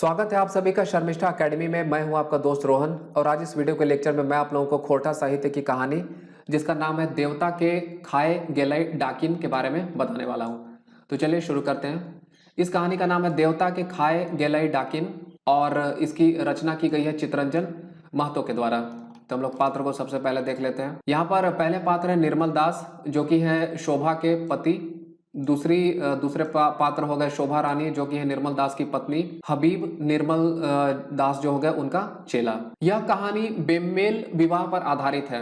स्वागत है आप सभी का शर्मिष्ठा एकेडमी में। मैं हूं आपका दोस्त रोहन और आज इस वीडियो के लेक्चर में मैं आप लोगों को खोरठा साहित्य की कहानी जिसका नाम है देवता के खाए गेलई डाकिन के बारे में बताने वाला हूं। तो चलिए शुरू करते हैं। इस कहानी का नाम है देवता के खाए गेलई डाकिन और इसकी रचना की गई है चितरंजन महतो के द्वारा। तो हम लोग पात्र को सबसे पहले देख लेते हैं। यहाँ पर पहले पात्र है निर्मल दास जो कि है शोभा के पति। दूसरे पात्र हो गए शोभा रानी जो कि है निर्मल दास की पत्नी। हबीब निर्मल दास जो हो गए उनका चेला। यह कहानी बेमेल विवाह पर आधारित है।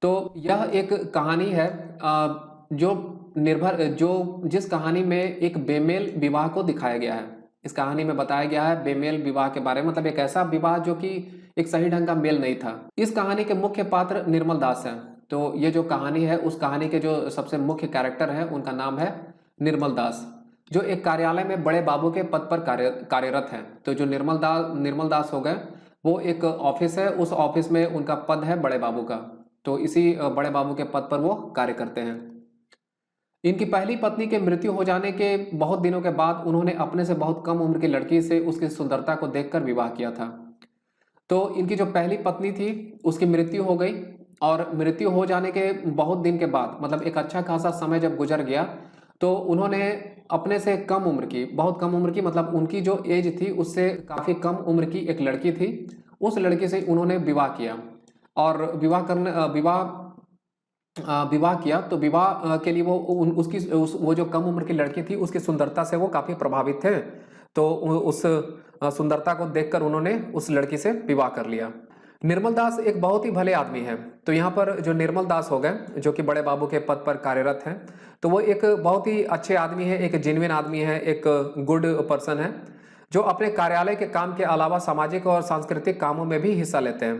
तो यह एक कहानी है जिस कहानी में एक बेमेल विवाह को दिखाया गया है। इस कहानी में बताया गया है बेमेल विवाह के बारे में, मतलब एक ऐसा विवाह जो कि एक सही ढंग का मेल नहीं था। इस कहानी के मुख्य पात्र निर्मल दास हैं। तो ये जो कहानी है उस कहानी के जो सबसे मुख्य कैरेक्टर है उनका नाम है निर्मल दास, जो एक कार्यालय में बड़े बाबू के पद पर कार्यरत है। तो जो निर्मल दास हो गए वो एक ऑफिस है, उस ऑफिस में उनका पद है बड़े बाबू का। तो इसी बड़े बाबू के पद पर वो कार्य करते हैं। इनकी पहली पत्नी के मृत्यु हो जाने के बहुत दिनों के बाद उन्होंने अपने से बहुत कम उम्र की लड़की से उसकी सुंदरता को देखकर विवाह किया था। तो इनकी जो पहली पत्नी थी उसकी मृत्यु हो गई और मृत्यु हो जाने के बहुत दिन के बाद, मतलब एक अच्छा खासा समय जब गुजर गया, तो उन्होंने अपने से कम उम्र की, बहुत कम उम्र की, मतलब उनकी जो एज थी उससे काफ़ी कम उम्र की एक लड़की थी, उस लड़की से उन्होंने विवाह किया। और विवाह किया तो विवाह के लिए वो जो कम उम्र की लड़की थी उसकी सुंदरता से वो काफ़ी प्रभावित थे। तो उस सुंदरता को देखकर उन्होंने उस लड़की से विवाह कर लिया। निर्मल दास एक बहुत ही भले आदमी है। तो यहाँ पर जो निर्मल दास हो गए जो कि बड़े बाबू के पद पर कार्यरत हैं, तो वो एक बहुत ही अच्छे आदमी है, एक जेन्युइन आदमी है, एक गुड पर्सन है जो अपने कार्यालय के काम के अलावा सामाजिक और सांस्कृतिक कामों में भी हिस्सा लेते हैं।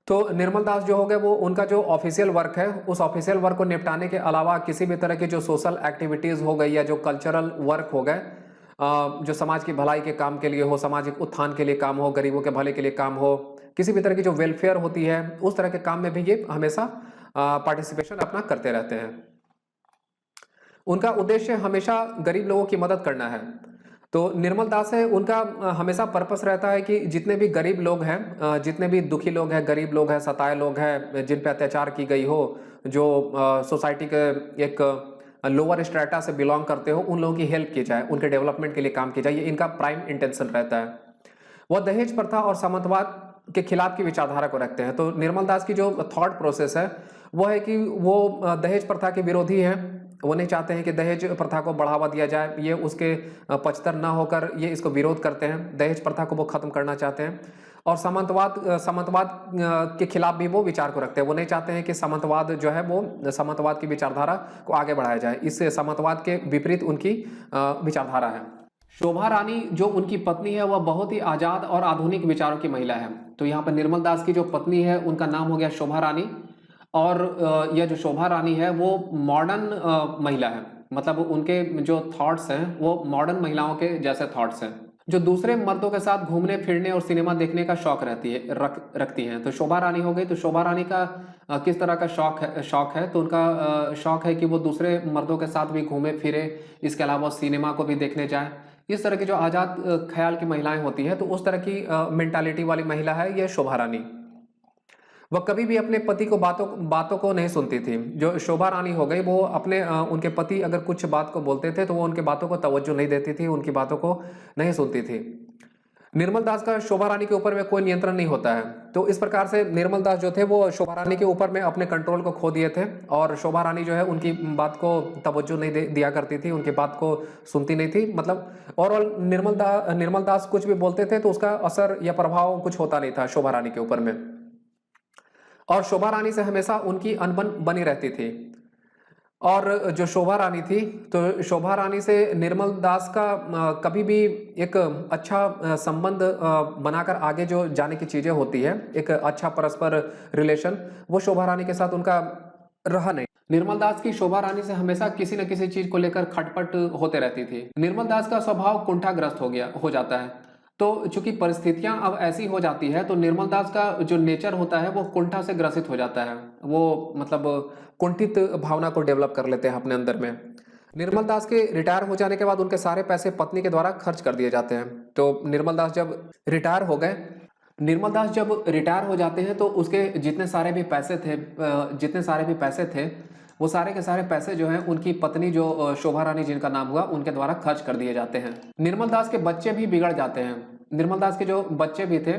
तो निर्मल दास जो हो गए वो उनका जो ऑफिशियल वर्क है उस ऑफिशियल वर्क को निपटाने के अलावा किसी भी तरह की जो सोशल एक्टिविटीज़ हो गई या जो कल्चरल वर्क हो गए, जो समाज की भलाई के काम के लिए हो, सामाजिक उत्थान के लिए काम हो, गरीबों के भले के लिए काम हो, किसी भी तरह की जो वेलफेयर होती है उस तरह के काम में भी ये हमेशा पार्टिसिपेशन अपना करते रहते हैं। उनका उद्देश्य हमेशा गरीब लोगों की मदद करना है। तो निर्मल दास है उनका हमेशा पर्पस रहता है कि जितने भी गरीब लोग हैं, जितने भी दुखी लोग हैं, गरीब लोग हैं, सताए लोग हैं, जिन पे अत्याचार की गई हो, जो सोसाइटी के एक लोअर स्ट्रेटा से बिलोंग करते हो, उन लोगों की हेल्प की जाए, उनके डेवलपमेंट के लिए काम किया जाए, ये इनका प्राइम इंटेंशन रहता है। वह दहेज प्रथा और सामंतवाद के खिलाफ की विचारधारा को रखते हैं। तो निर्मल दास की जो थॉट प्रोसेस है वो है कि वो दहेज प्रथा के विरोधी हैं। वो नहीं चाहते हैं कि दहेज प्रथा को बढ़ावा दिया जाए, ये उसके पक्षधर ना होकर ये इसको विरोध करते हैं। दहेज प्रथा को वो खत्म करना चाहते हैं और सामंतवाद के खिलाफ भी वो विचार को रखते हैं। वो नहीं चाहते हैं कि सामंतवाद जो है वो सामंतवाद की विचारधारा को आगे बढ़ाया जाए। इस सामंतवाद के विपरीत उनकी विचारधारा है। शोभा रानी जो उनकी पत्नी है वह बहुत ही आजाद और आधुनिक विचारों की महिला है। तो यहाँ पर निर्मल दास की जो पत्नी है उनका नाम हो गया शोभा रानी और यह जो शोभा रानी है वो मॉडर्न महिला है, मतलब उनके जो थॉट्स हैं वो मॉडर्न महिलाओं के जैसे थॉट्स हैं, जो दूसरे मर्दों के साथ घूमने फिरने और सिनेमा देखने का शौक रखती हैं। तो शोभा रानी हो गई। तो शोभा रानी का किस तरह का शौक है तो उनका शौक है कि वो दूसरे मर्दों के साथ भी घूमे फिरे, इसके अलावा सिनेमा को भी देखने जाए। इस तरह की जो आज़ाद ख्याल की महिलाएं होती हैं तो उस तरह की मेंटालिटी वाली महिला है यह शोभा रानी। वह कभी भी अपने पति को बातों को नहीं सुनती थी। जो शोभा रानी हो गई वो अपने उनके पति अगर कुछ बात को बोलते थे तो वो उनके बातों को तवज्जो नहीं देती थी, उनकी बातों को नहीं सुनती थी। निर्मल दास का शोभा रानी के ऊपर में कोई नियंत्रण नहीं होता है। तो इस प्रकार से निर्मल दास जो थे वो शोभा रानी के ऊपर में अपने कंट्रोल को खो दिए थे और शोभा रानी जो है उनकी बात को तवज्जो नहीं दिया करती थी, उनकी बात को सुनती नहीं थी। मतलब ओवरऑल निर्मल दास कुछ भी बोलते थे तो उसका असर या प्रभाव कुछ होता नहीं था शोभा रानी के ऊपर में। और शोभा रानी से हमेशा उनकी अनबन बनी रहती थी। और जो शोभा रानी थी तो शोभा रानी से निर्मल दास का कभी भी एक अच्छा संबंध बनाकर आगे जो जाने की चीज़ें होती है, एक अच्छा परस्पर रिलेशन, वो शोभा रानी के साथ उनका रहा नहीं। निर्मल दास की शोभा रानी से हमेशा किसी न किसी चीज को लेकर खटपट होते रहती थी। निर्मल दास का स्वभाव कुंठाग्रस्त हो जाता है। तो चूंकि परिस्थितियां अब ऐसी हो जाती है तो निर्मल दास का जो नेचर होता है वो कुंठा से ग्रसित हो जाता है। वो मतलब कुंठित भावना को डेवलप कर लेते हैं अपने अंदर में। निर्मल दास के रिटायर हो जाने के बाद उनके सारे पैसे पत्नी के द्वारा खर्च कर दिए जाते हैं। तो निर्मल दास जब रिटायर हो गए, निर्मल दास जब रिटायर हो जाते हैं तो उसके जितने सारे भी पैसे थे वो सारे के सारे पैसे जो हैं उनकी पत्नी जो शोभा रानी जिनका नाम हुआ उनके द्वारा खर्च कर दिए जाते हैं। निर्मल दास के बच्चे भी बिगड़ जाते हैं। निर्मल दास के जो बच्चे भी थे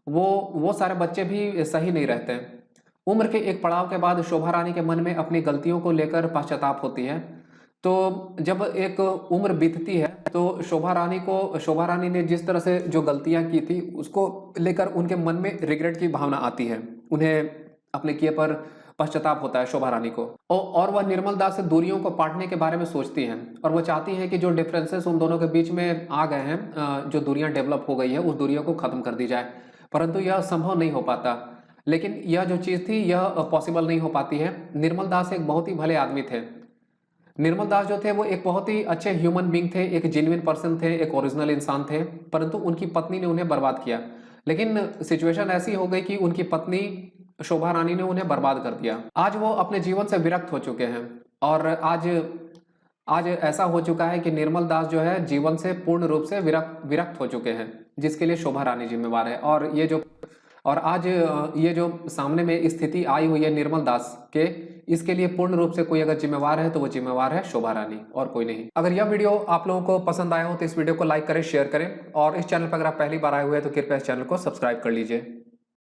वो सारे बच्चे भी सही नहीं रहते। उम्र के एक पड़ाव के बाद शोभा रानी के मन में अपनी गलतियों को लेकर पश्चाताप होती है। तो जब एक उम्र बीतती है तो शोभा रानी ने जिस तरह से जो गलतियां की थी उसको लेकर उनके मन में रिग्रेट की भावना आती है। उन्हें अपने किए पर पश्चाताप होता है शोभा रानी को, और वह निर्मल दास से दूरियों को पाटने के बारे में सोचती हैं और वह चाहती हैं कि जो डिफरेंसेस उन दोनों के बीच में आ गए हैं, जो दूरियां डेवलप हो गई है उस दूरियों को खत्म कर दी जाए। परंतु यह संभव नहीं हो पाता। लेकिन यह जो चीज थी यह पॉसिबल नहीं हो पाती है। निर्मल दास एक बहुत ही भले आदमी थे। निर्मल दास जो थे वो एक बहुत ही अच्छे ह्यूमन बीइंग थे, एक जेन्युइन पर्सन थे, एक ओरिजिनल इंसान थे, परंतु उनकी पत्नी ने उन्हें बर्बाद किया। लेकिन सिचुएशन ऐसी हो गई कि उनकी पत्नी शोभा रानी ने उन्हें बर्बाद कर दिया। आज वो अपने जीवन से विरक्त हो चुके हैं और आज ऐसा हो चुका है कि निर्मल दास जो है जीवन से पूर्ण रूप से विरक्त हो चुके हैं, जिसके लिए शोभा रानी जिम्मेवार है। और आज ये जो सामने में स्थिति आई हुई है निर्मल दास के, इसके लिए पूर्ण रूप से कोई अगर जिम्मेवार है तो वो जिम्मेवार है शोभा रानी और कोई नहीं। अगर यह वीडियो आप लोगों को पसंद आया हो तो इस वीडियो को लाइक करें, शेयर करें और इस चैनल पर अगर आप पहली बार आए हुए हैं तो कृपया इस चैनल को सब्सक्राइब कर लीजिए।